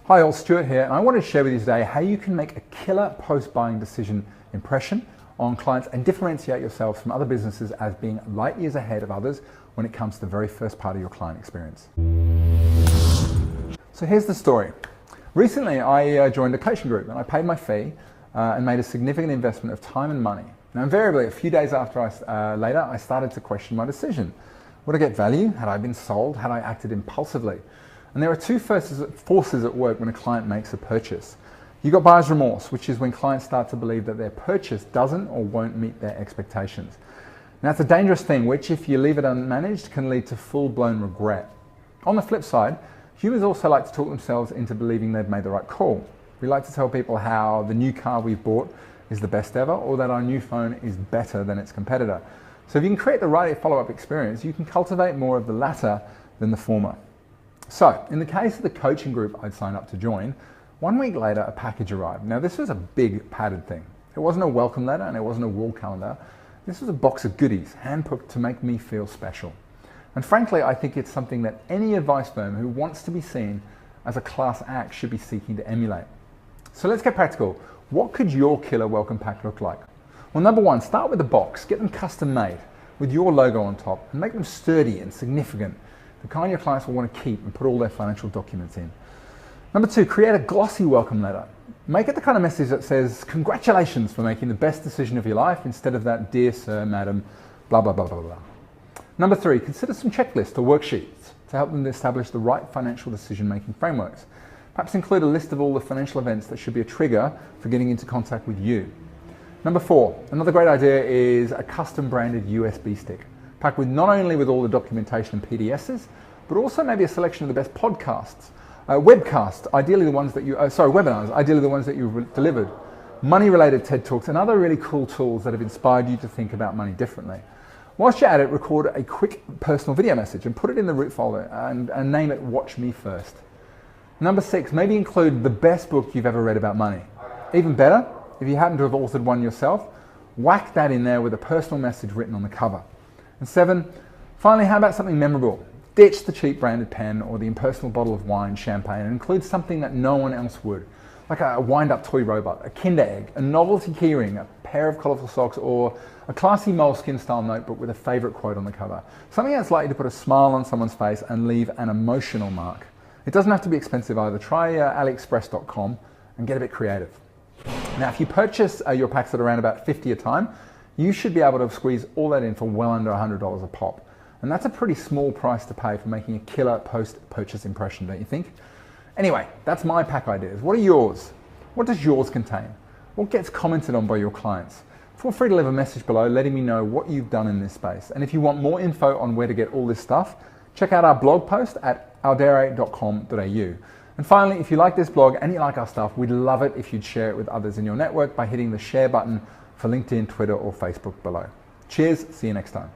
Hi all, Stuart here, and I want to share with you today how you can make a killer post-buying decision impression on clients and differentiate yourselves from other businesses as being light years ahead of others when it comes to the very first part of your client experience. So here's the story. Recently I joined a coaching group and I paid my fee and made a significant investment of time and money. Now invariably, a few days later I started to question my decision. Would I get value? Had I been sold? Had I acted impulsively? And there are two forces at work when a client makes a purchase. You've got buyer's remorse, which is when clients start to believe that their purchase doesn't or won't meet their expectations. Now it's a dangerous thing, which if you leave it unmanaged can lead to full-blown regret. On the flip side, humans also like to talk themselves into believing they've made the right call. We like to tell people how the new car we've bought is the best ever, or that our new phone is better than its competitor. So if you can create the right follow-up experience, you can cultivate more of the latter than the former. So, in the case of the coaching group I'd signed up to join, 1 week later a package arrived. Now this was a big padded thing. It wasn't a welcome letter and it wasn't a wall calendar. This was a box of goodies, handpicked to make me feel special. And frankly, I think it's something that any advice firm who wants to be seen as a class act should be seeking to emulate. So let's get practical. What could your killer welcome pack look like? Well, number one, start with the box. Get them custom made with your logo on top and make them sturdy and significant. The kind your clients will want to keep and put all their financial documents in. Number two, create a glossy welcome letter. Make it the kind of message that says, congratulations for making the best decision of your life, instead of that, dear sir, madam, blah, blah, blah, blah, blah. Number three, consider some checklists or worksheets to help them establish the right financial decision-making frameworks. Perhaps include a list of all the financial events that should be a trigger for getting into contact with you. Number four, another great idea is a custom branded USB stick, packed with not only with all the documentation and PDSs, but also maybe a selection of the best podcasts, webinars, ideally the ones that you've delivered, money-related TED Talks, and other really cool tools that have inspired you to think about money differently. Whilst you're at it, record a quick personal video message and put it in the root folder and name it Watch Me First. Number six, maybe include the best book you've ever read about money. Even better, if you happen to have authored one yourself, whack that in there with a personal message written on the cover. And seven, finally, how about something memorable? Ditch the cheap branded pen or the impersonal bottle of wine, champagne, and include something that no one else would, like a wind-up toy robot, a Kinder Egg, a novelty keyring, a pair of colourful socks, or a classy Moleskine-style notebook with a favourite quote on the cover. Something that's likely to put a smile on someone's face and leave an emotional mark. It doesn't have to be expensive either. Try aliexpress.com and get a bit creative. Now, if you purchase your packs at around about $50 a time, you should be able to squeeze all that in for well under $100 a pop. And that's a pretty small price to pay for making a killer post-purchase impression, don't you think? Anyway, that's my pack ideas. What are yours? What does yours contain? What gets commented on by your clients? Feel free to leave a message below letting me know what you've done in this space. And if you want more info on where to get all this stuff, check out our blog post at audere.com.au. And finally, if you like this blog and you like our stuff, we'd love it if you'd share it with others in your network by hitting the share button for LinkedIn, Twitter, or Facebook below. Cheers, see you next time.